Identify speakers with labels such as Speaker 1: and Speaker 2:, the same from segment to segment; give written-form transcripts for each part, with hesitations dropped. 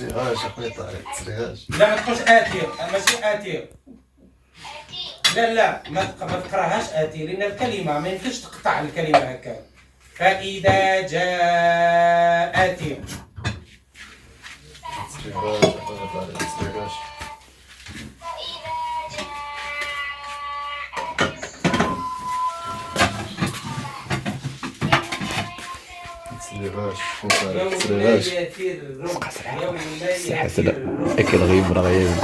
Speaker 1: تسريغاش اخويا طارق تسريغاش.
Speaker 2: لا ما تقولش اتير، ماشي اتير. لا ما تقراهاش اتي، لان الكلمه ما يمكنش تقطع الكلمه هكا. فاذا جاء اتي.
Speaker 1: تسريغاش اخويا طارق تسريغاش. تسريغاش
Speaker 2: يوم
Speaker 1: تسريغاش.
Speaker 2: لا يفر، يوم لا
Speaker 3: حسن
Speaker 2: يفر.
Speaker 3: اكل غيب رغيب.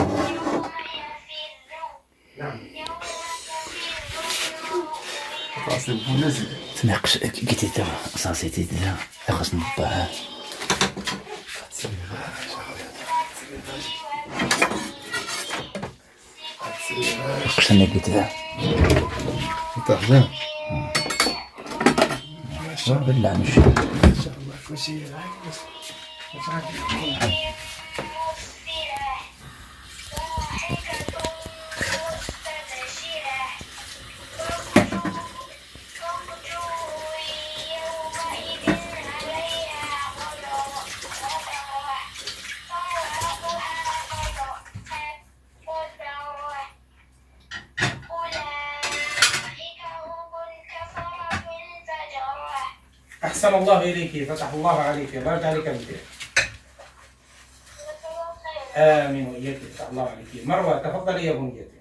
Speaker 2: نعم.
Speaker 1: راسي بوليسي.
Speaker 3: تناقش كي تا صاصي تيتا خاص نطبعها.
Speaker 1: تسريغاش اخويا تسريغاش.
Speaker 3: واش انا قلت لها
Speaker 1: انت حزين.
Speaker 3: بالله مش
Speaker 1: ان شاء الله كلشي
Speaker 2: أحسن الله إليك، فتح الله عليك، بارك عليك بالخير. آمين وإياك، فتح الله عليك. مروة تفضلي يا بنيتي.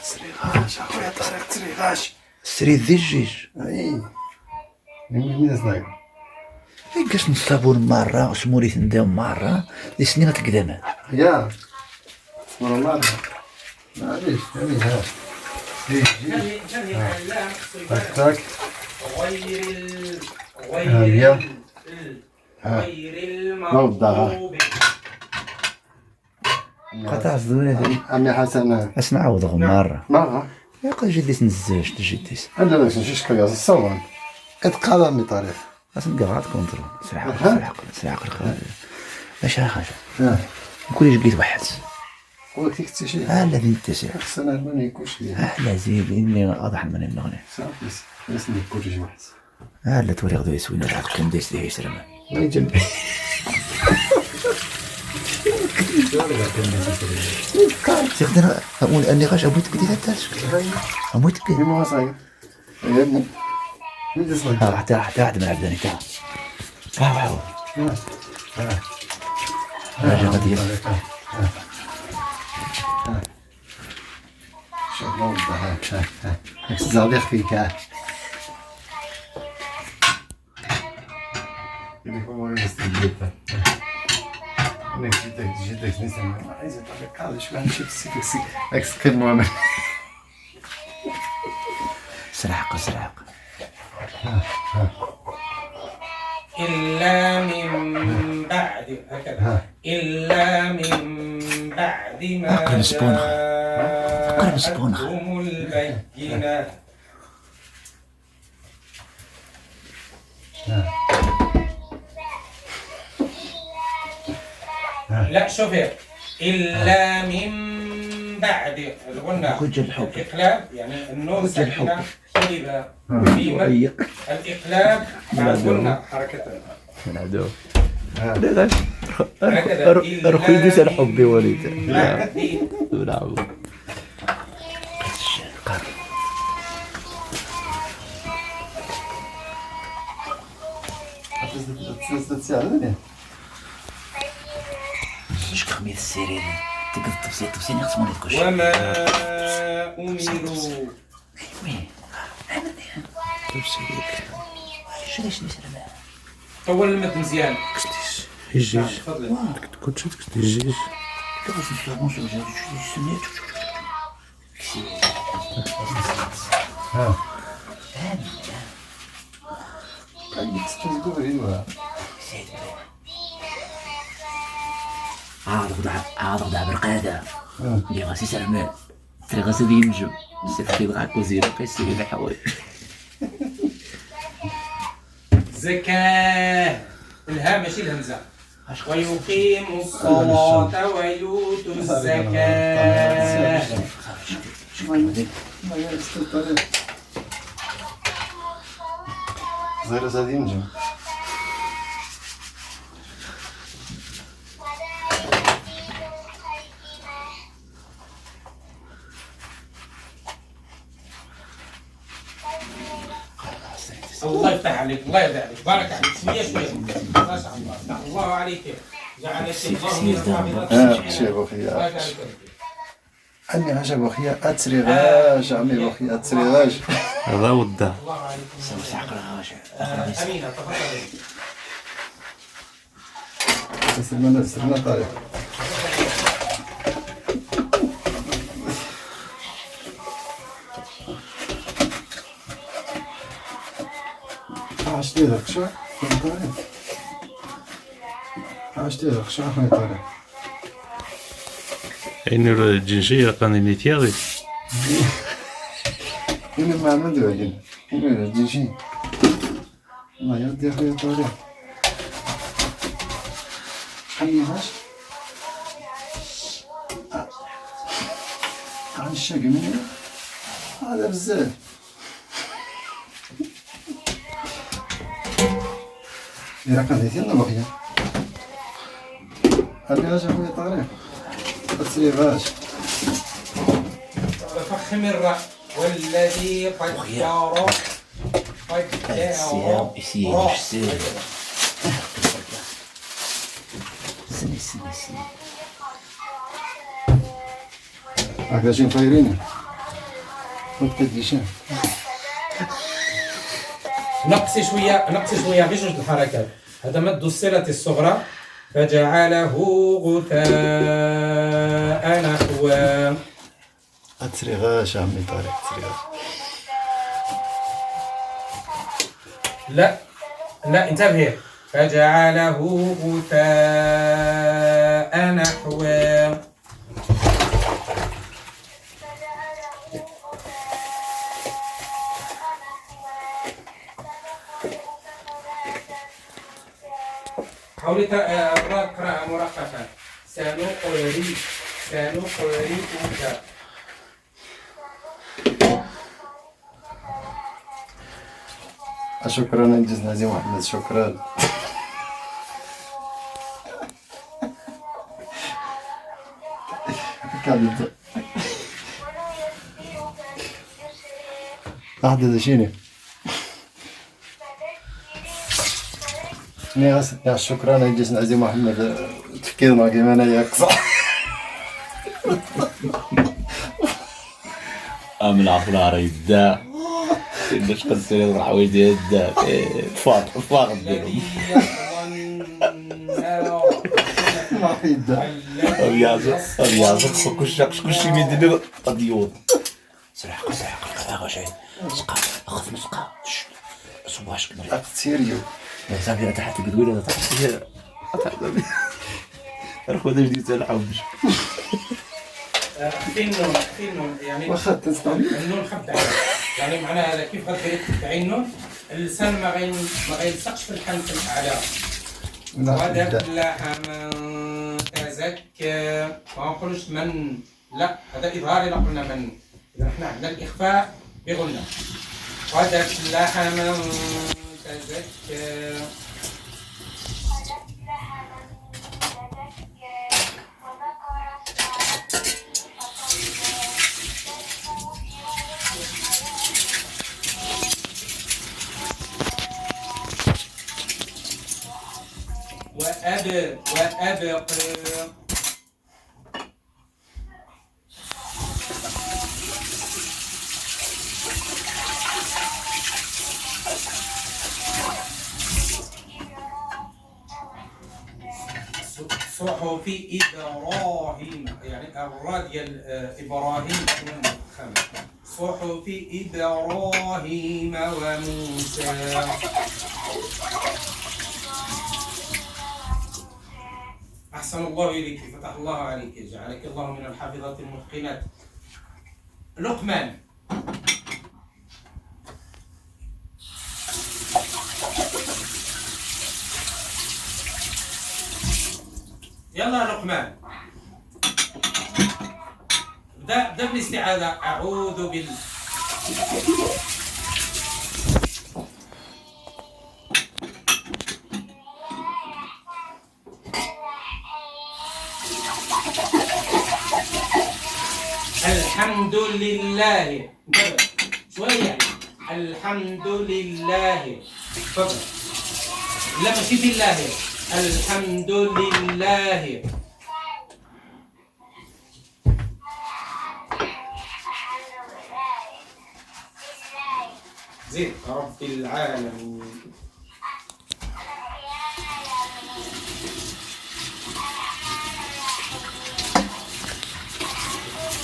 Speaker 1: تسريغاش اخويا طارق تسريغاش.
Speaker 3: سري ذي الجيج
Speaker 1: اي مين صاير.
Speaker 3: كاش نصابون مرة وسمولي نداو مرة دي سنين القدامات.
Speaker 1: يا اسمه الله معليش امين ها تاك
Speaker 2: غير
Speaker 1: نوضها.
Speaker 2: المغضوب.
Speaker 3: قطع الزونة
Speaker 1: عمي حسن
Speaker 3: اسمع عوضهم مرة
Speaker 1: مرة.
Speaker 3: يا قد جديت نزاج تجديس
Speaker 1: انا لا نشوش كيا الصوان قد قال مي طريق.
Speaker 3: خاص نقرات كونترول سرعق ماشي حاجة كل جبيت واحد
Speaker 1: قلت لك شي
Speaker 3: الذي يتسع
Speaker 1: خصنا ما يكونش ليه
Speaker 3: احلى زيد اني اضح من المغني
Speaker 1: صافي خصني يكون شي واحد.
Speaker 3: لا تولي غدو يسوينا العقل كم دايس ليه يسرم
Speaker 1: ما يجنب
Speaker 3: تقدر اقول اني غاش ابوت كدي تاتاش ابوت كدي
Speaker 1: ما صاير يا ابني مين تصلح
Speaker 3: حتى واحد من عبداني تا واو راجع غادي
Speaker 1: شوف نوضها هاك الزاديق فيك اللي هو يستجيبها انك جيتك نسمع عايز طريق هذا شو غنمشي تسيك هاك سكن مؤمن
Speaker 3: سرعق
Speaker 2: إلا من بعد هكذا، إلا من بعد ما
Speaker 3: أقرب سبونخ.
Speaker 2: جاءتهم البينات. لا شوفي، إلا من بعد قلنا الإقلاب، يعني النون ساكنة قلبها في الإقلاب بعد قلنا حركة
Speaker 3: العدو لا رخي يدوس على حبي وليد لا شكون خميس السيرين تقدر تفسير نقسموا لك كلشي
Speaker 2: وما أمروا
Speaker 3: وين تفسير شنو نسرم
Speaker 2: طول المد مزيان.
Speaker 4: كشتيش الجيج
Speaker 2: تفضلي.
Speaker 4: كنت شفت كشتي الجيج
Speaker 3: كيفاش نفهموا شو جا سميت
Speaker 1: ها
Speaker 3: غدا برقادة اللي غاسي سرمان اللي غاسي دي نجم سيفتي غا كوزينة قيسي لي حوايج
Speaker 2: زكاة الهاء ماشي الهمزة. ويقيم الصلاة ويؤتوا الزكاة.
Speaker 1: زير زادي نجم.
Speaker 2: الله يفتح عليك، الله يرضى عليك، بارك عليك. شوية شوية ما شاء الله، فتح الله عليك. جعل الشيء
Speaker 1: شي بوخيا أني عجب بوخيا أتريغاش عمي بوخيا أتريغاش
Speaker 4: هذا ودا
Speaker 2: الله عليك. أمينة تفضل.
Speaker 1: سلمنا طارق عشتي ذاك شو طارق عشتي ذاك شو طارق
Speaker 4: يعني الجنسية كان ينتياضي
Speaker 1: هنا ما عملوا هنا هنا الجيشي الله يرضي أخويا طارق خليهاش عن الشاق مني هذا بزاف يا رقم ديتينا بخيا خليهاش أخويا طارق أتسريبهاش
Speaker 2: فخم الراء والذي قدر
Speaker 3: سني
Speaker 1: هكذا شي مخيرين وتديشان
Speaker 2: نقصي شوية في جوج الحركات. هذا مد الصلة الصغرى فجعله غثاء نحوا.
Speaker 1: أتسريغاش عمي طارق أتسريغاش
Speaker 2: لا انتبه. فجعله غثاء نحوا. حاولي تقرأ مرققا. سنقرئك
Speaker 1: شكرا انجزنا زي محمد شكرا كابتن هذا شنو يا شكرا انجزنا زي محمد تفكيرنا كيما انا ياك صح
Speaker 3: من عفرار يدا باش قصير الحوايج ديال الدا فاق ديالهم
Speaker 1: ما في الدا
Speaker 3: الرياضة كلشي ميدير الديور سرح غاشي سقا اخذ مسقا صباش كبري
Speaker 1: اقتيريو
Speaker 3: يا صاحبي تحت القدويله تحت روح هذا جديد تاع الحوش
Speaker 2: في النون يعني
Speaker 1: واخا تستعمل
Speaker 2: النون خبط يعني معناها كيف غديري تبعي النون اللسان ما غيلصقش في الحنك الاعلى. وذاك من تزكى ما نقولوش من، لا هذا اظهاري. لا قلنا من، اذا احنا عندنا الاخفاء بغنى. وذاك من تزكى وأبق صحف إبراهيم، يعني الراء ديال إبراهيم مفخمة. صحف إبراهيم وموسى. أحسن الله إليك، فتح الله عليك، جعلك الله من الحافظات المتقنات. لقمان. يلا لقمان، ابدأ بالاستعاذة. أعوذ بالله. الحمد لله. شوية. الحمد لله. تفضل. لا ماشي بالله. الحمد لله. زين. رب العالمين.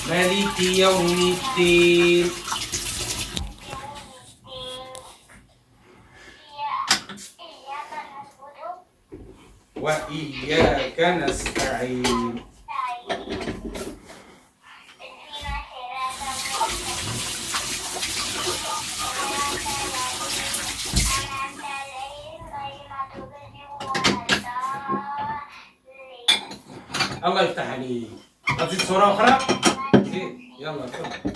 Speaker 2: مالك يوم الدين. وإياك نستعين. الله يفتح عليك. أزيد صورة أخرى؟ زيد. يلا تفضل.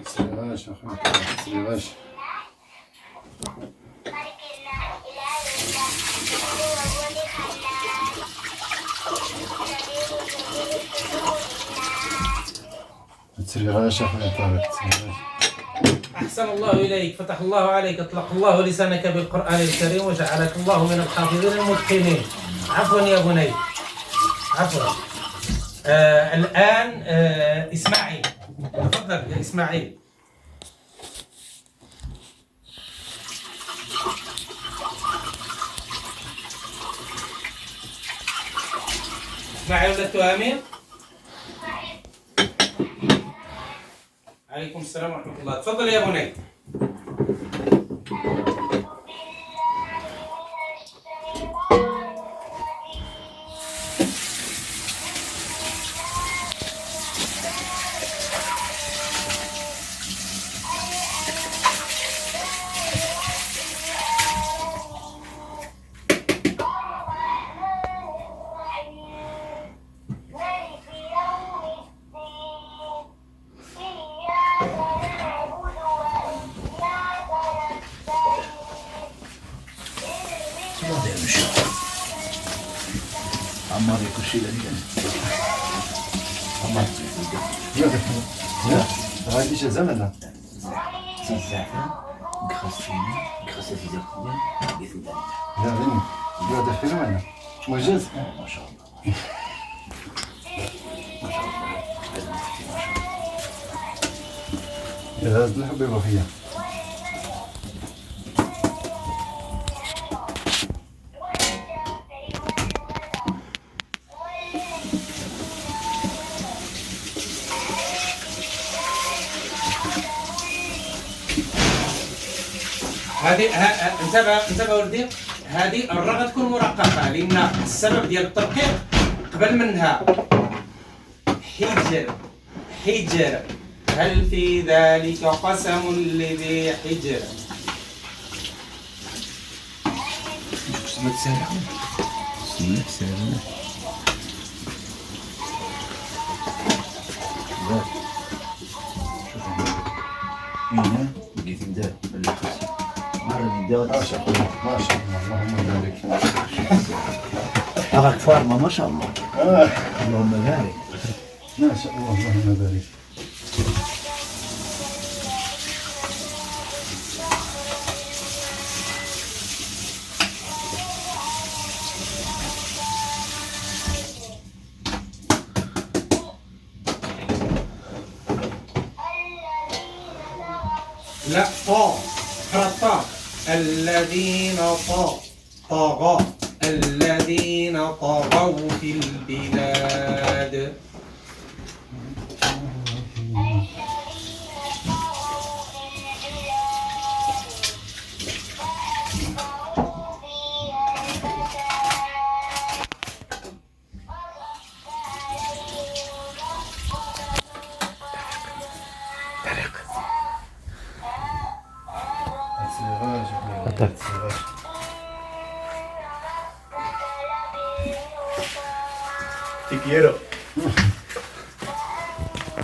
Speaker 1: سيراش أخوي سيراش. تسريغاش أخوي طارق تسريغاش.
Speaker 2: أحسن الله إليك، فتح الله عليك، أطلق الله لسانك بالقرآن الكريم وجعلك الله من الحافظين المتقنين. عفوا يا بني، عفوا. الآن إسماعيل، تفضل يا إسماعيل. إسماعيل ولا تهامين؟ عليكم السلام ورحمة الله. تفضل يا بني.
Speaker 3: عمار يكون شيء لذيذ.
Speaker 1: عمار. لا غادي يجي زمن.
Speaker 3: الزعفران نكرس فينا، نكرس في زرقية، بإذن الله.
Speaker 1: لا غني. هذا خير معنا. موجز.
Speaker 3: ما شاء الله. ما شاء الله. هذا مفتي ما شاء الله.
Speaker 1: يا هذا الحبيبة فيها.
Speaker 2: هذه انتبه ولدي، هذه الراء تكون مرققه لان السبب ديال الترقيق قبل منها حجر. حجر. هل في ذلك قسم لذي حجر؟
Speaker 3: قسمة سارع. قسمة سارع. شوف هنا لقيت نداء بالخص. مرة نداء.
Speaker 1: ما شاء الله ما شاء الله اللهم بارك.
Speaker 3: أخاك فارمة ما شاء الله. اللهم بارك.
Speaker 1: ما شاء الله اللهم بارك.
Speaker 2: لا طا خطا. الذين طغوا الذين طغوا في البلاد.
Speaker 3: طيب.
Speaker 4: تكيرو.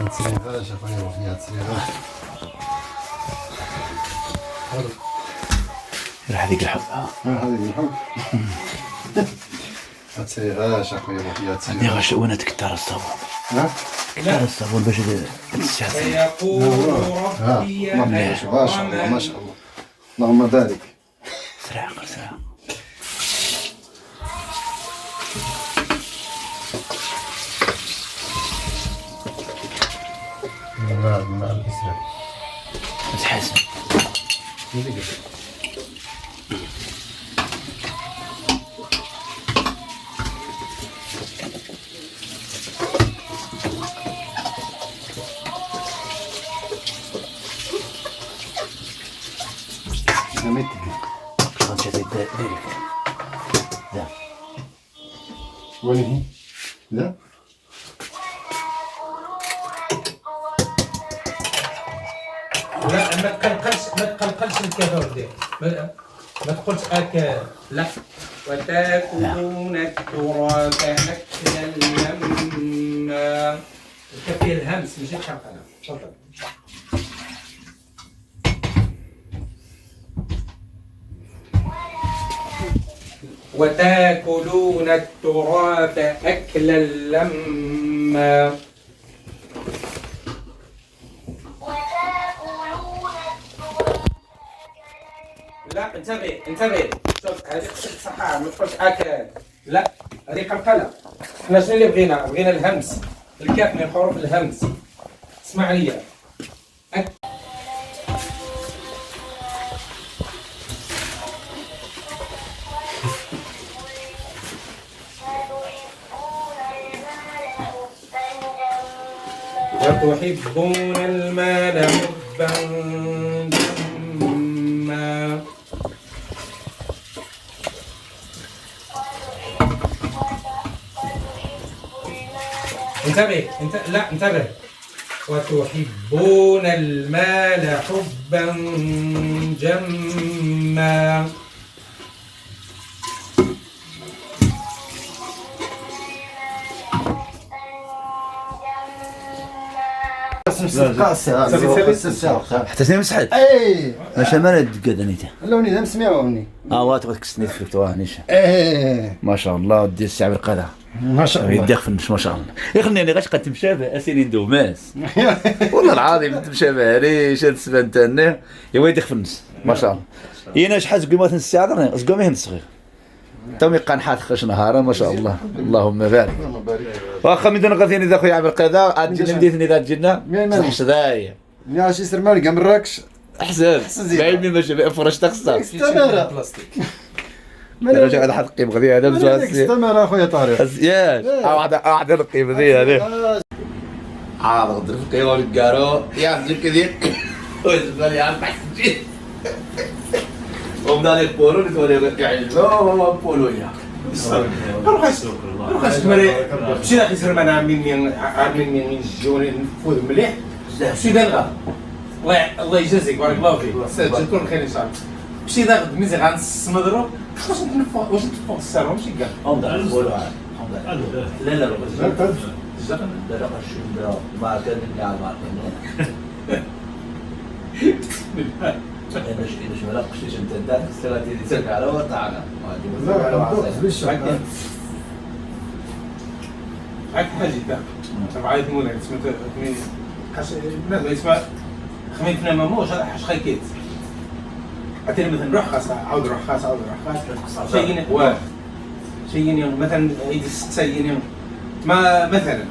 Speaker 1: ما تصيغاش اخويا وفيها تصيغاش.
Speaker 3: راح هذيك الحب.
Speaker 1: هذه الحب. ما تصيغاش اخويا وفيها تصيغاش.
Speaker 3: عندي غش وانا تكتر الصابون. تكتر الصابون باش تستحسن.
Speaker 2: سيقول ربي
Speaker 1: ما شاء الله ما شاء الله. اللهم بارك.
Speaker 3: سريع سريع.
Speaker 1: مع الاسلام.
Speaker 3: تحسن.
Speaker 1: وين هي؟ لا
Speaker 2: لا ما تقلقلش الكباب ديالك ما تقولش اكل لا وتاكلون التراث اكلا لما كفي الهمس ماشي الحلقه. تفضل. وتاكلون التراث اكلا لما. لا انتبه شوف هذه صحة ما تقولش اكل لا هذه قلقلة. احنا شنو اللي بغينا الهمس الكاف من حروف الهمس. اسمع ليا وتحبون المال حبا جما. انتبه وتحبون المال حبا جما.
Speaker 3: حتى سني مسحت.
Speaker 1: اي
Speaker 3: ماشي ما ندق دنيته.
Speaker 1: لوني لا مسمعوني.
Speaker 3: وات تكسني في توانيش.
Speaker 1: ايه
Speaker 3: ما شاء الله ودي الساعه بالقدر.
Speaker 1: ما شاء الله.
Speaker 3: يدخل مش ما شاء الله. يخليني غاش قد مشابه اسيني دوماس. والله العظيم انت مشابه ريش هاد السبان تاعنا يا ويلي يدخل النص ما شاء الله. ينا شحال زقومات الساعه زقوم هند صغير. تومي قنحات خش نهارا ما شاء الله. اللهم بارك. واخا من دون غاديين اذا خويا عبد القادر عاد جينا مديتني ذات جنة مش دايا
Speaker 1: يا شي سر مالك مراكش
Speaker 3: احسن باين ماشي فرش تخسر
Speaker 1: استمر
Speaker 2: بلاستيك.
Speaker 3: رجع هذا حد القيم غادي هذا بزاف
Speaker 1: استمر اخويا طارق.
Speaker 3: ياك واحد القيم ذي هذه عاد غدر في القيم والكارو يا عندك كذي ويزبل يا عم تحت وبدا لك بولو نتوري كعجبو بولو يا
Speaker 2: روحاش تمري مشي داك يسر معنا عامين الجون نفوذ مليح مشي دالغا الله يجازيك بارك الله فيك تكون خير ان شاء الله. مشي داك مزيان غنسمضرو واش نتفوق السر ماشي كاع
Speaker 3: لا لا لا لا ما كان نلعب إذا شو ملاك شيء أنت دارك استغلتي ترجع على وطعنا
Speaker 2: عاد حاجة دا تبعايت مولا سميت خمين حاش بنادم يسمع خمين فينا ماموش هذا حاش خيكيت عطيني مثلا روح خاص عاود روح خاص شيء واه شيء مثلا يدي 6 يوم ما مثلا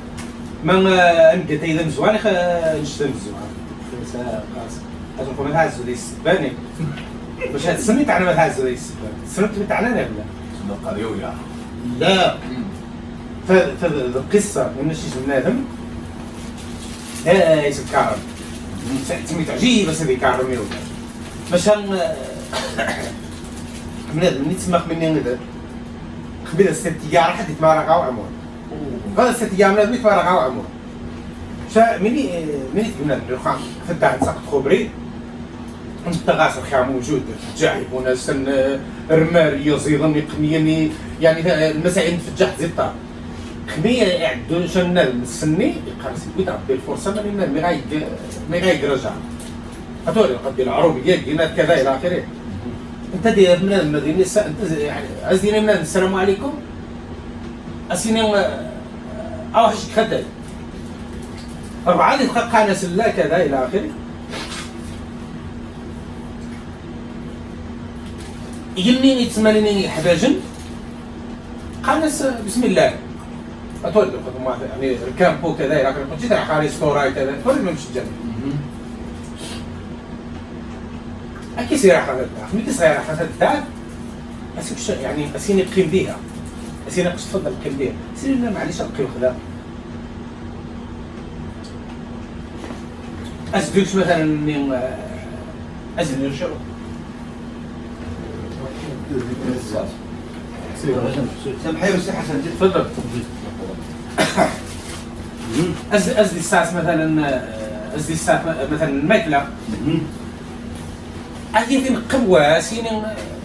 Speaker 2: ما نبدا إذا مزوان نشتغل مزوان خلاص هذا هو متعز وليس السباني باش هاد السمي تاعنا متعز وليس السباني السمي تاعنا لا
Speaker 3: سنة قريوية
Speaker 2: لا فالقصة من شي بنادم لا يسب كارم سميت عجيب بس هذي كارم يوم باش بنادم اللي تسمى مني غدا قبيله 6 ايام حد يتمارق او عمر هذا 6 ايام بنادم يتمارق او عمر مني بنادم الرخام خدها عند ساق خبري انت غاس الخيار موجود جاحب وناس الرمال يزيدن يقنيني يعني المسائل تفجح زيطة خمية يعدون شنا السني يقارس يقول ربي الفرصة ما يرجع هتقولي قد العروبية جينا كذا إلى آخره انت دي من المدينة انت يعني عايزين من السلام عليكم أسيني أو حش خدل أربعة اللي تقع ناس الله كذا إلى آخره يجني يتسماليني حباجن قالس بسم الله أتولد يعني الكامبو كذا إلى آخره جيت راح على ستوراي كذا تولد ما مش الجنة أكيد سير راح هذا متى صغير راح هذا أسيب يعني أسيني قيم بيها أسيني قش تفضل قيم بيها سير لنا معليش القيم خذا أزدوش مثلا إني أزد نرجعو
Speaker 3: سامحي بس حسن
Speaker 2: تفضل أزدي الساعة مثلا الماكلة هذه فين قوة سيني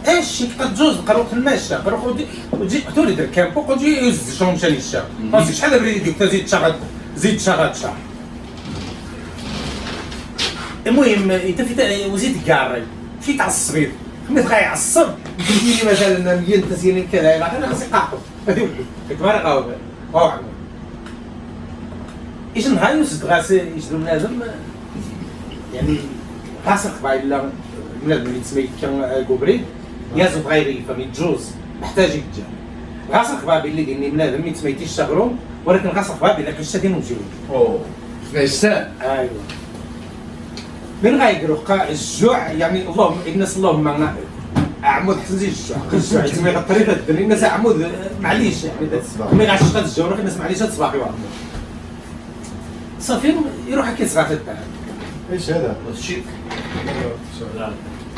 Speaker 2: ايش قد جوز قروق الماشى قروق وتجي تولد الكامبو وتجي يوز شلون مشى للشا خاصك شحال بريد ديك زيد شغل شهر المهم انت في وزيد كاري في تاع الصبيط خميت غاي يعصب يجي لي مثلا انت سيني كذا انا خاصني قاعد هذه كبار قاو ايش نهار يوسد غاس يشدو بنادم يعني غاسق بايلا بنادم اللي تسمي كان كوبريد يازو غيري فميتجوز محتاج يتجا غاسق بابي اللي ديني بنادم ما تسميتيش شغرو ولكن غاسق بابي لكن شادين وجيو
Speaker 3: اوه فيسان
Speaker 2: ايوه من غايقرو الجوع يعني اللهم الناس اللهم عمود حسن زي الجوع تسمي الطريقه الدنيا الناس عمود معليش يعني ما غاش تشتغل الجوع الناس معليش تصباحي واحد صافي يروح هكا يصغى الدار
Speaker 1: ايش هذا؟
Speaker 3: الشيء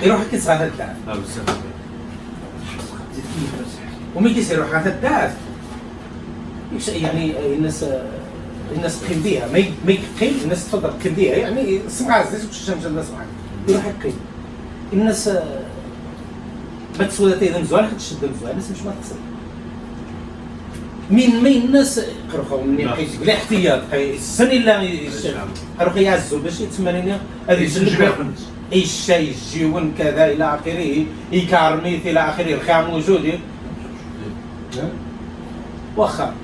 Speaker 2: يروح هكا يصغى الدار ومي كيصير يروح هكا الدار يعني الناس تقيم بيها ما يقيم الناس تفضل تقيم بيها يعني سمعة زيت وش الشمس الناس معاك يروح يقيم الناس ما تسوى تيدا مزوان خد تشد مزوان الناس مش ما تقصد من الناس قرخوا مني بلا احتياط السنه اللي قرخوا يعزوا باش يتمنى هذه الجبال اي الشاي الجيون كذا الى اخره يكارميث الى اخره الخام موجود واخا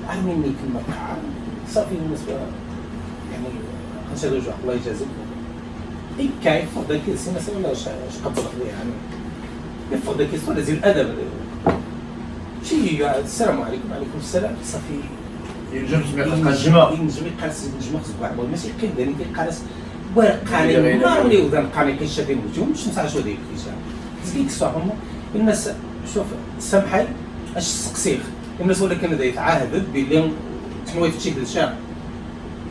Speaker 2: عاملين كلمه قاع صافي بالنسبه يعني نشهدوا جوع الله يجازيكم اي كيف فضل كيس مثلا ولا اش قبل عليه يعني يفضل كيس ولا زي الادب شي السلام عليكم وعليكم السلام صافي
Speaker 3: ينجم الجماع
Speaker 2: ينجم يقاس الجماع خصك ماشي قيد داني كيقاس ورقاني نارني وذا قاني كيشافين وجههم باش نسعى شو ديك كيشاف زيك الصحهم الناس شوف سامحي اش السقسيخ الناس ولا كان يتعاهد بلي تنوي في شكل الشام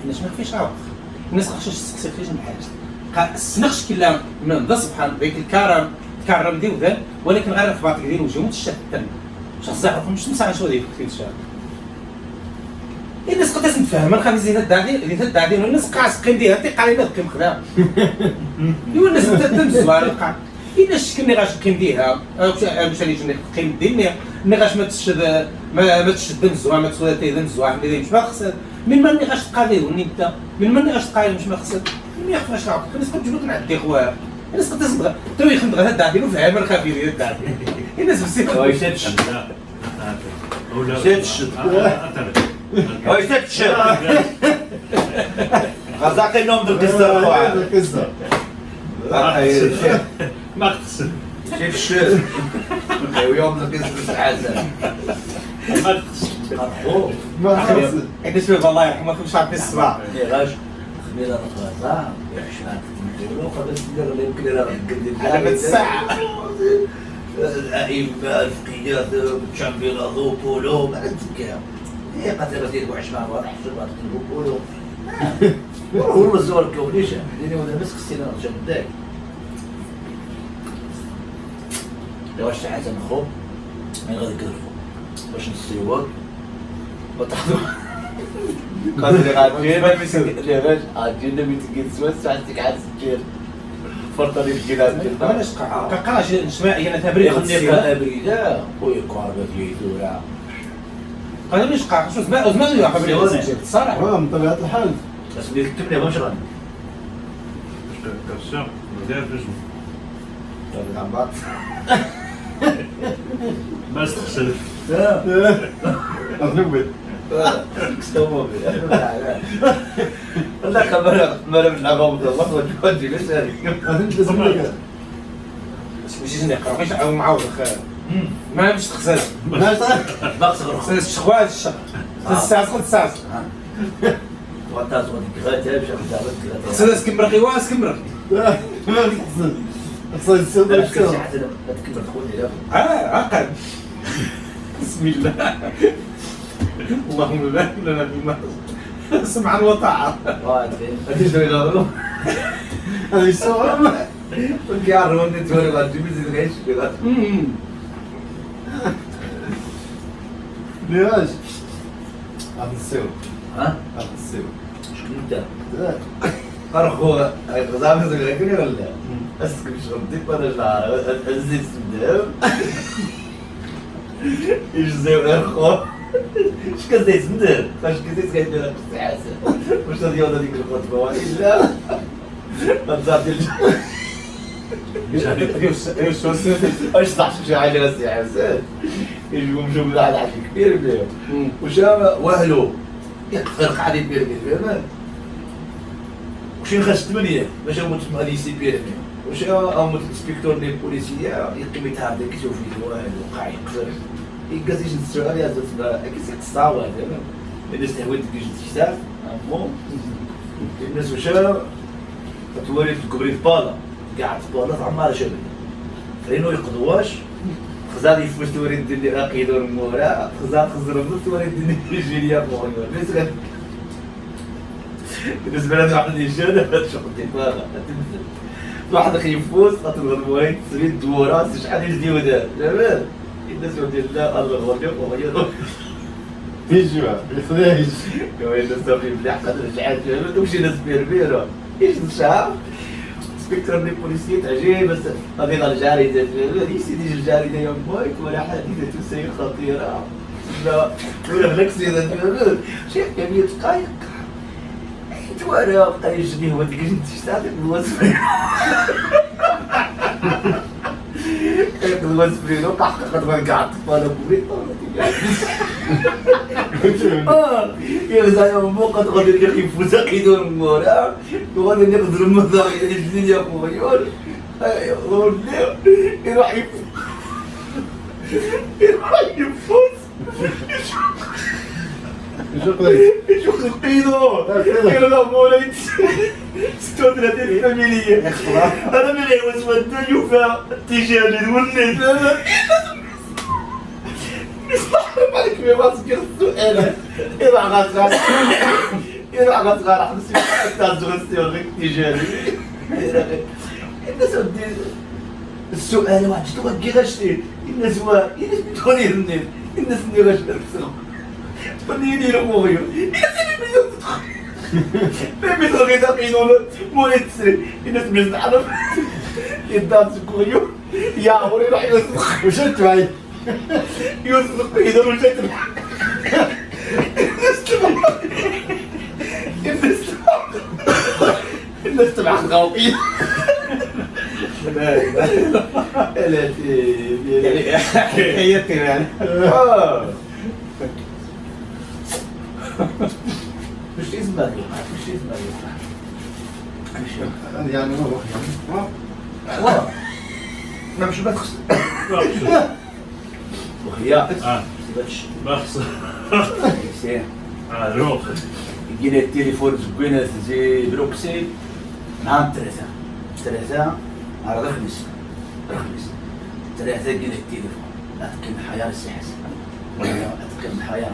Speaker 2: الناس ما فيش عرق الناس خاصش السقسيخ فيش الحاجه السنخش كلا من ذا سبحان ذيك الكرم دي وذا ولكن غير اخبارك ديال وجههم تشاف التن مش الزهر مش نسعى شو ديك كيشاف الناس قد تفهم من خافي زيد الدعدي الناس قاعس قيم ديها تي قاعده كيم خدام ايوا الناس تمزوا على القاع الناس شكني غاش قيم ديها باش اللي قيم ديني مي غاش ما تشد مزوا ما تسوى تي مزوا عندي مش ما خسر من ماني غاش تقادير ونبدا من ماني غاش تقادير مش ما خسر ما يخفاش عقل الناس قد جبت نعدي خويا الناس قد تبغى تو يخدم غير الدعدي وفهم الخافي ديال الدعدي الناس بسيطه
Speaker 3: واش تشد واش تشد غزاقي النوم ديال القصه خويا
Speaker 1: القصه
Speaker 4: ما اغتسل
Speaker 3: شيف الشيف ويوم القصه عازل
Speaker 4: ما اغتسل
Speaker 1: ما خلص
Speaker 2: عندي شوف الله يرحمه مش عارف الصباح
Speaker 3: راجل خميره الغزال يحشمات نديرو قبل ندير اللي يمكن راه
Speaker 2: على الساعه
Speaker 3: الائمه الفقهيات تشامبيلا ذو بولو ما نتذكرها هي قتلت يد وعشمان واضح شربات ذو بولو هو الزور الكونيشه ديني ولا مسك السنان جاب داك لو واش حاجه نخو ما غادي كنرفو باش نسيوك وتاخذوا قال لي غادي غادي نبي تجي تسوى ساعتك عاد تجير فرطة اللي في جيلات
Speaker 2: علاش قاش نسمع انا تبريد
Speaker 3: يخلي قناة بريدة ويقارب يدورا
Speaker 2: انا مش قاع شو زمان يا قبل الصراحه
Speaker 1: من طبيعة الحال.
Speaker 3: بس اللي كتبني مش غني
Speaker 4: كرشام داير في جنب
Speaker 3: طب عم بعض
Speaker 4: بس تغسل
Speaker 1: أضربت.
Speaker 3: استوى لا كمان ما من العقاب الله وجهي بس هذيك
Speaker 2: ماشي نقرا ماشي معاود ما باش تغسل
Speaker 3: باقص غير
Speaker 2: غسل الشخوات الساعه خد الساعه
Speaker 3: وانت زغدي كغاتها باش
Speaker 2: غسل اسكمرقي واسكمرقي
Speaker 1: أصلا السوداء
Speaker 3: لا
Speaker 1: السوداء.
Speaker 3: تكبر تقول
Speaker 2: عقد بسم الله اللهم بارك لنا فيما سمعا وطاعه
Speaker 3: ايش دوي غيرو
Speaker 1: هذا يسوى.
Speaker 3: كي يعرفوا انت توري بعد جيبي غيش
Speaker 1: ليش؟ هذا السوء.
Speaker 3: ها
Speaker 1: هذا السوء.
Speaker 3: شكون انت ارخو غزام زغيركني ولا اسك مش غمتك ولا جار ازيد سدام ايش زي ارخو اش كزيت ندير فاش كزيت كيدير الساعه واش هذه ولا ديك الخطبه ولا غزات اش صح شي حاجه الساعه زاد يجيو مشاو واحد عشي كبير بهم وشا واهلو يفرق عليه بيرمي فهمت وشي خاص 8 باش هو تسمى ليسي بيرمي واش هو الانسبكتور ديال البوليسيه يقيم يتعرض كيشوف فيه واحد وقع يقصر يقاسيش السؤال يا زعما كيسيك الصاوه زعما الناس تهوي تجي تشتاف بون الناس واش توري تكبري في بالا قاعد في بالا عمار شباب فرينو يقضواش خزال يفوت توري الدنيا راقيدور مورا خزال خزر من توري الدنيا جيليا مورا بس بالنسبه لنا واحد يجانا شغل ديباغا واحد يفوز خاطر الغربوين تسريد دورات شحال يجديو دار جمال الناس ديال لا الله غير وغيروا
Speaker 1: يجوا يخرج.
Speaker 3: كما الناس في ملاح قد رجعت جمال ومشي ناس بيربيرو ايش الشعب سبيكتر دي بوليسية تعجيب بس هذه الجاريدة هذه سيدي الجاريدة يوم بايك ولا حديثة سيئة خطيرة لا ولا فلكسي شيء كمية دقائق توارى بقى يجني هو ديك تشتاقي بالوصف الوصف لي وقع قد قعدت طالب بوريط يا زايا مو قد غادي لي يفوز كيدور مورا وغادي نقدر المضاغ يجني يا خويا يروح يفوز شوف القيدو يلا مولاي 36 فاميليا انا من العوز والدنيا فيها التجارب والنت يصلح بالك في راسك السؤال يروح غاصغار يروح غاصغار حبسي تاع الزغستيون غير التجارب الناس السؤال واحد شتو غادي غاشتي الناس هو الناس بدوني النت الناس اللي غاش فنيني لأموريو بيبي تغيد قينون مولي تسري الناس بيزن عرف يدان سكويو يا عمري راح يوسخ
Speaker 1: وشت معي.
Speaker 3: يوسخ قينون وشت الناس تبع غاوقين لا
Speaker 2: يعني حكايتك يعني
Speaker 3: مش اسمه مش اسمه
Speaker 1: يعني
Speaker 3: ما مش بدخل وخيا
Speaker 4: بخص
Speaker 3: سي
Speaker 4: روح
Speaker 3: يجينا التليفون زكينا زي بروكسي نهار ثلاثة على الخميس ثلاثة جينا التليفون أتكلم الحياة السي حسن أتكلم الحياة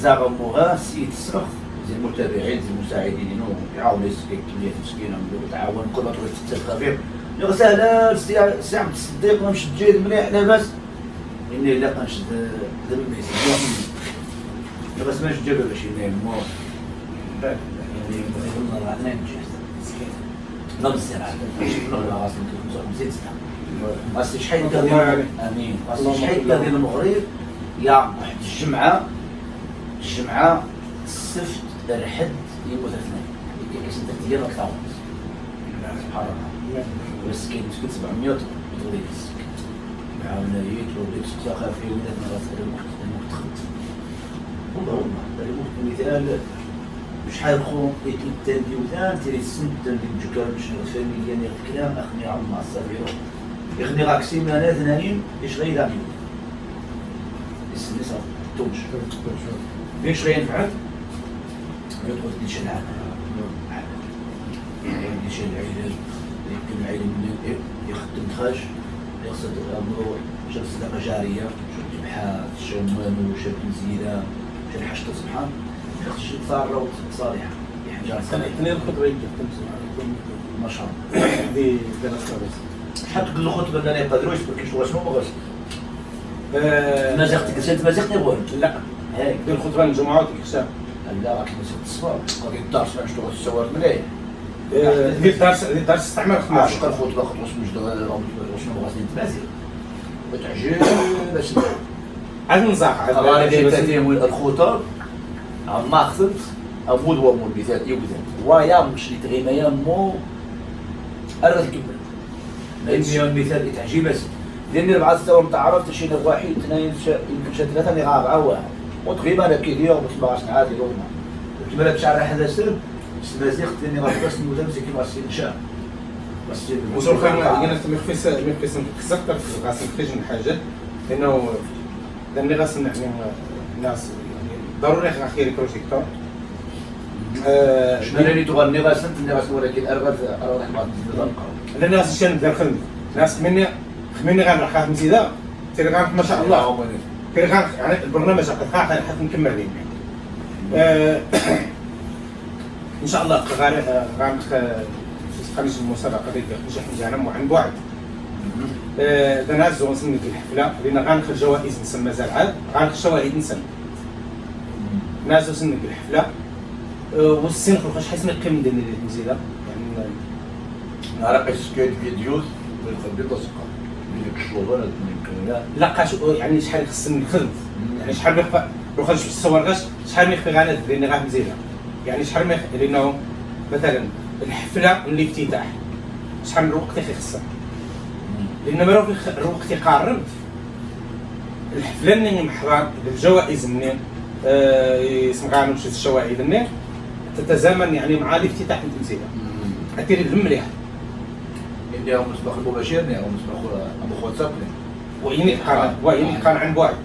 Speaker 3: زعما موها سيد الصرف زي المتابعين زي المساعدين يعاونوا يسكت كمية مسكينة تعاون كل ما تروح تتسلق يا سهلة السي عبد الصديق ما مش تجيد مليح لاباس إني لا كنشد ذمي بس ماش جابها باش ينام مو يعني قلنا راه اثنين جهد لا بالزراعة نغلا غاسل 55 سنة غاسل شحال كذا امين غاسل شحال كذا المغرب يا واحد الجمعة السبت الحد يموت اثنين كيسن 3 ايام اكثر سبحان الله بس كاين مسكين 700 يغلي السكت مع ولايات وليت الثقافي ولات غاسل الموت خد والله المثال شحال خو يتمثل بيوتان تري السن اللي مجكر باش الفاميليا ديال الكلام اخني عم مع الصافي يخني راك سيمانه ثنانين ايش غير داني السن صافي توش ايش غير نفعل يدخل ديشان العالم ديشان العيلات يمكن العيله من يخدم خاش يقصد امره شاف صدقه جاريه شاف ابحاث شاف موانو شاف مزيده شاف حاجه سبحان خصك تصار صالحه يحجر
Speaker 2: كان اثنين الخطبه يجي
Speaker 3: ما شاء الله
Speaker 2: دي دراسه بس
Speaker 3: حتى كل خطبه انا يقدروش كيفاش هو شنو بغاش مازال انت مازال نبغي
Speaker 2: لا
Speaker 3: هاك
Speaker 2: دير الخطبه الجمعه وديك الساعه
Speaker 3: لا راك مازال الصباح قضيه الدرس باش تشوف الصور مليح
Speaker 2: دير الدرس استعمال خدمه
Speaker 3: عشق الخطبه خطوه شنو شنو بغاش نتمازل وتعجب باش
Speaker 2: عاد نزاق
Speaker 3: عاد الخطب ما خصت أمود وأمود مثال يوزن ويا مش لتغيما يا مو أرد كبر لأن مثال تعجيب بس لأن بعض السوام تعرفت شيء واحد اثنين يمكن شيء ثلاثة اللي غاب واحد وتقريبا أنا كي اليوم بس ما عرفت عادي يوم كملت شعر هذا سر بس مازيغت لأني غاب بس نودم زي كيما غاسين نشاء بس
Speaker 2: وزور خان يانا مخفيس كسكتر غاسين خرج من حاجة لأنه غاسين يعني الناس ضروري خير بروجيكتور
Speaker 3: شنو اللي تغني غاسنت اللي غاسن ولكن أرغب بعض
Speaker 2: لأن الناس شنو نبدا نخدم ناس خمني غنرخاه مزيدا تيري غنرخ ما شاء الله تيري غنرخ يعني البرنامج قد خاح حتى نكمل ليه ان شاء الله غنرخ خرج المسابقة ديال نجح نجانا وعن بعد نعزو نسمي الحفلة لأن غنرخ الجوائز نسمى زرعات غنرخ الشواهد نسمى نازل سنك الحفلة والسن خلقاش حيث ما يقيم ديال المزيدة يعني
Speaker 3: نعرف سكيت فيديوز بالخبيط وثقة ديك الشغل يمكن
Speaker 2: لا قاش يعني شحال خصني نخدم يعني شحال ما خرج في الصور غاش شحال ما يخفي غانا لأن غا مزيدة يعني شحال ما لأنه مثلا الحفلة والافتتاح شحال من الوقت خصها لأن مرة الوقت قارب الحفلة اللي محضر الجوائز منين يسمعوا شي الشواهد النير تتزامن يعني مع الافتتاح التمثيلي اثير الهم مليح
Speaker 3: اللي هو مسبق المباشر اللي هو مسبق ابو خواتساب
Speaker 2: وين كان عن بعد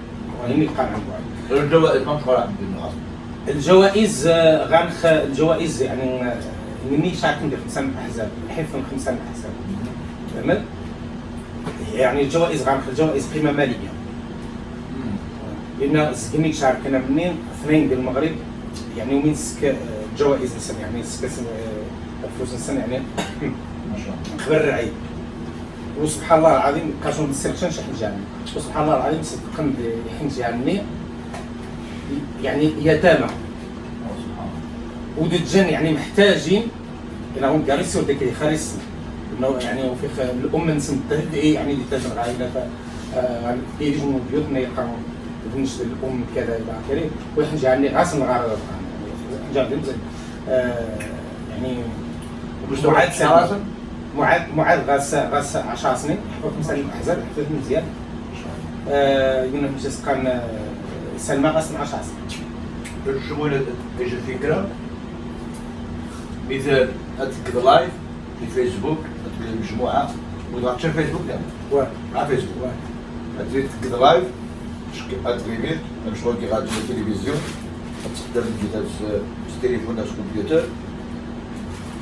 Speaker 3: الجوائز ما تقرا بالنهار
Speaker 2: الجوائز غنخ الجوائز يعني مني شارك ندير 5 احزاب حيث 5 احزاب فهمت يعني الجوائز غنخ الجوائز قيمه ماليه لأن سكني شاركنا منين 2 ديال المغرب يعني ومن سك جوائز نسن يعني سك فلوس نسن يعني
Speaker 3: ما شاء الله
Speaker 2: خبر الرعي وسبحان الله العظيم كاشون بالسيركشن شحال جاني وسبحان الله العظيم صدقن حين جاني يعني يتامى ودجن يعني محتاجين الى هم جالسوا ديك خالص انه يعني وفي الام نسن يعني اللي تاج العائله يجوا بيوتنا يلقاو بالنسبه للام كذا الى اخره وحنا جاني غاس نغار جاب مزيان يعني معاد غاس 10 سنين حفظت مثلا الاحزاب حفظت مزيان قلنا باش سقان سلمى غاس 10 سنين
Speaker 3: شنو ايش الفكره مثال اتكد لايف في فيسبوك اتكد مجموعه ولا تشوف فيسبوك لا مع فيسبوك اتكد لايف اتريميت مشغول كي غادي التلفزيون تقدر تجي التليفون تاع الكمبيوتر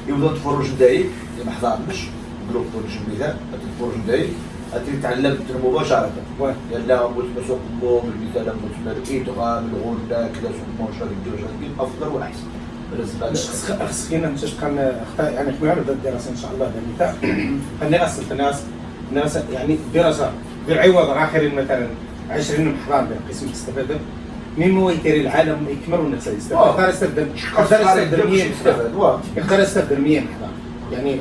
Speaker 3: يبدا تفرج دايك اللي ما حضرناش جروب فرج الميزان تفرج دايك تتعلم مباشره يلا قلت مسوق مو المثال قلت الادغام الغنى كذا سوق مونشر الدرجه افضل واحسن
Speaker 2: خص فينا مش كان يعني خمار بدا الدراسه ان شاء الله ده مثال الناس يعني دراسه بالعوض اخر مثلا 20 محران قسم الاستفاده مين هو يدير العالم يكمل والناس يستفاد يقدر يستخدم 100 محران يعني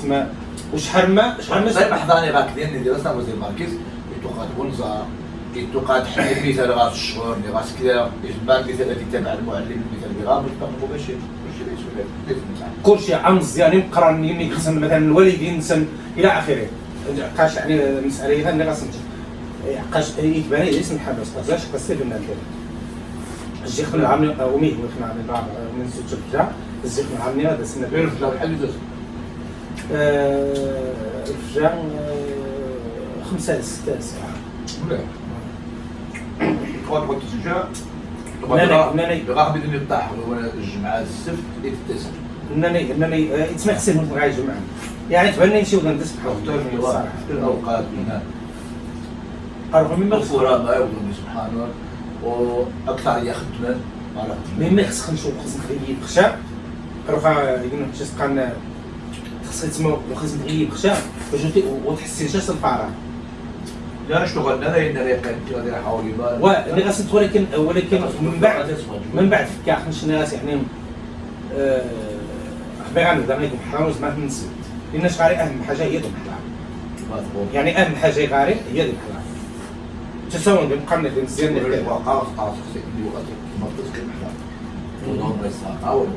Speaker 2: تما وشحال ما
Speaker 3: طيب حضاني باك ديال ندير اصلا وزير الماركيز يتوقع بونزا يتوقع تحديد المثال غاس الشهور اللي غاس كذا يجمع المثال الذي تابع المعلم المثال اللي غامض تطبقوا باش
Speaker 2: كلشي عام مزيان مقرن يمي خصم مثلا الوالدين سن الى اخره عقاش يعني المساله هذا اللي غاسنت عقاش يتبان لي اسم الحبس علاش قصي بنا ندير الشيخ العامي امي هو خنا عامي بعض من زوج الفجاع الشيخ العامي هذا سنه
Speaker 3: غير في الحل دوز
Speaker 2: الفجاع 5 6 ساعه
Speaker 3: ولا كون تسجع
Speaker 2: ناني
Speaker 3: غا بدون يطاح هو الجمعه السبت اللي التسع
Speaker 2: ناني تسمع حسين غاي جمعه يعني تبان لي شي وغندس بحال
Speaker 3: في الاوقات هنا
Speaker 2: عرفوا مما
Speaker 3: الصورة ما يقولون سبحانه واكثر يخدمن
Speaker 2: مما خصك نشوف خصك تغيب خشاع روحا يقولون شي سقان خصك تسمو وخصك تغيب خشاع باش وتحسن شاش الفاره
Speaker 3: لا نشتغل انا ريقين غادي نحاول يبان
Speaker 2: واللي غاسنت ولكن من بعد فكاع خمس ناس يعني اخبار عن زعما حرام زعما من السبت لان شغاري اهم حاجه هي ذبح العام يعني اهم حاجه غاري هي ذبح العام تساوي بمقارنه مزيان
Speaker 3: اللي وقع خصك اللي وقت ما تذكر محلا ودور بس عاود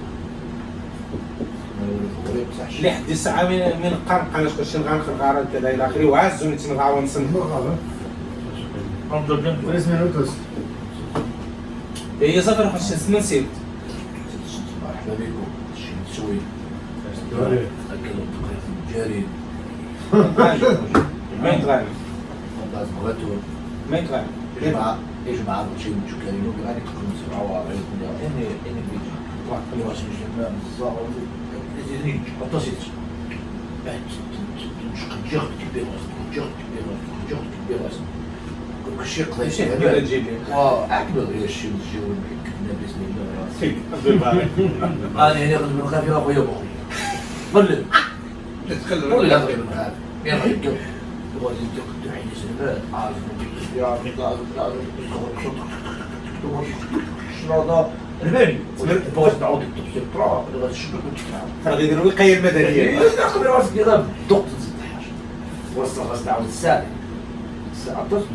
Speaker 2: اللي حد الساعه من قام قالش باش نغنخر غاره كذا الى اخره وعزوني تما نعاون نصنفو هي صافي روح شنو نسيت
Speaker 3: مرحبا بكم شي نسوي اكلوا تقريبا جاري
Speaker 2: ما يتغير
Speaker 3: لازم غاتو
Speaker 2: ما يتغير
Speaker 3: يجمع شي كريم غادي تكون 47 اني بيجي واحد اللي واش مش ما الصغار اللي اتصلت بعد تنشق جهد كبير جهد كبير كل شيء قضي شي
Speaker 2: هذا تجيب
Speaker 3: اكبر غير الشيء والجو كنا بسم الله انا هنا غنبقى خافي اخويا قلب قلب لا غير خاف يا غير غادي تاخذ عين سنوات عارف يا شنو البني بغيت نعاود التفسير طرا غادي نشبك ونتكلم
Speaker 2: غادي يديروا الوقايه المدنيه
Speaker 3: ناخذ راسك كذا بالضبط زيد الحاجه وصل خاص نعاود الساعه تصل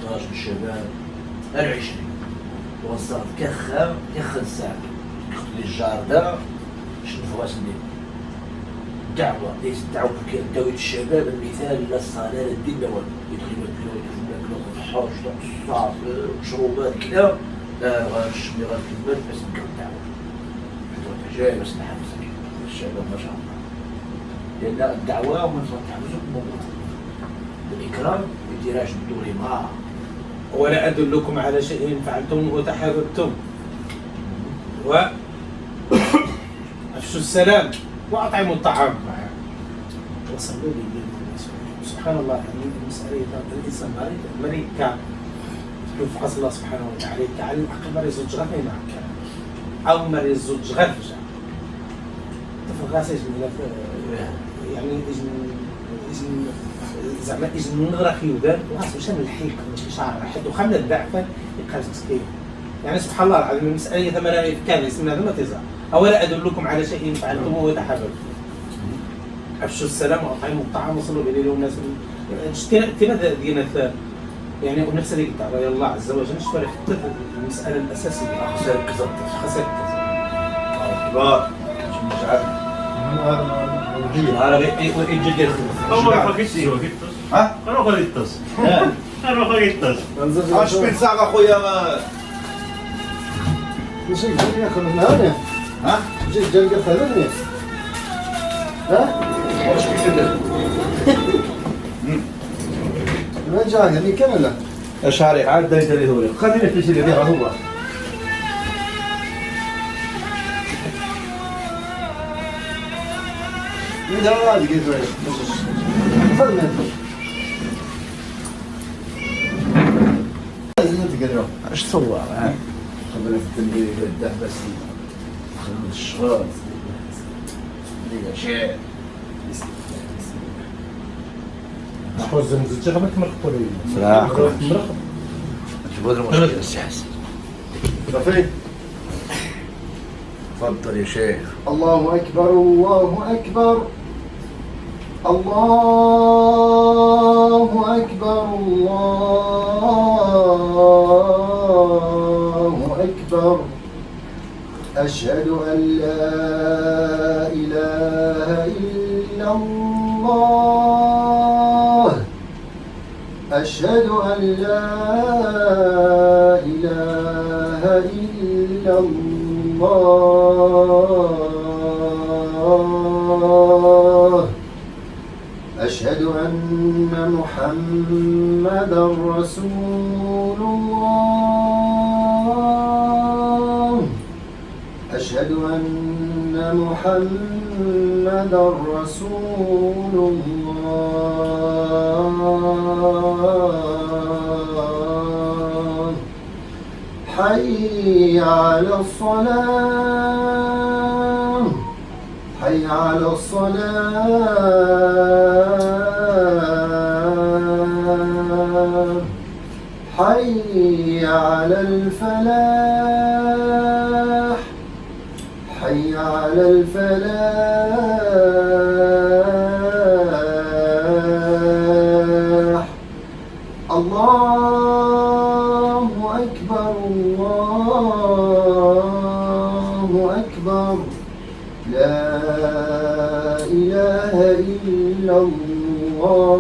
Speaker 3: 15 الشباب 20 وصلت كخ الساعه قلت لي الجار دا شنو فواس ندير دعوه ليس دعوه كداويه الشباب المثال لا الصلاه لا الدين لا والو يدخل ياكلوا في الحوش تاع الصاف مشروبات كذا لا غنشمي غنكمل بس نكمل الدعوه حتى جاي بس نحبسك الشباب ما شاء الله لان الدعوه ومن تحبسوا موجود الإكرام بدراج الدوري معه
Speaker 2: ولا أدلكم على شيء فعلتم وتحاببتم أفشوا السلام وأطعموا الطعام وصلوا لي سبحان الله يعني المسألة الإنسان مريض كان يفقس الله سبحانه وتعالى تعالى العقل مريض زوج غير معك أو مريض زوج غير فجأة تفرغاسي يعني زعما إذن نغرق يودان واس واش من الحيك ماشي شعر حد وخمنا الضعفة يقال مسكين يعني سبحان الله العظيم المسألة ثمنها كان اسمنا هذا ما تزعل أولا أدلكم على شيء فعلتموه وتحاببتم أفشوا السلام وأطعموا الطعام وصلوا إليه الناس تنا دينا يعني ونفس اللي قلت على الله عز وجل نشوف المسألة الأساسية
Speaker 3: خسر كذا
Speaker 2: كبار
Speaker 3: مش عارف هذا يجي يدير
Speaker 4: ها؟ انا غادي يتصل انا غادي يتصل
Speaker 3: اش بين ساعه اخويا
Speaker 1: ماشي جاي ياكل من هنا
Speaker 3: ها؟
Speaker 1: جاي ياكل من ها؟
Speaker 3: واش كيدير
Speaker 1: ما جاي يعني كامل
Speaker 3: شاري عاد داير لي هوري خليني في اللي ديرها هو
Speaker 1: لا لا دقيقة خذ
Speaker 3: اش تصور خبرت التنبيه قدام بس خدمة الشغل ديك شيء
Speaker 2: شكون زمزت غير تمرقوا لي
Speaker 3: صراحة شوفوا هذا المشكل السي حسن
Speaker 1: صافي
Speaker 3: تفضل يا شيخ.
Speaker 1: الله أكبر الله أكبر الله أكبر الله أكبر أشهد أن لا إله إلا الله أشهد أن لا إله إلا الله أشهد أن محمدا رسول الله أشهد أن محمدا رسول الله حي على الصلاة حي على الصلاة حي على الفلاح حي على الفلاح الله أكبر الله أكبر لا إله إلا الله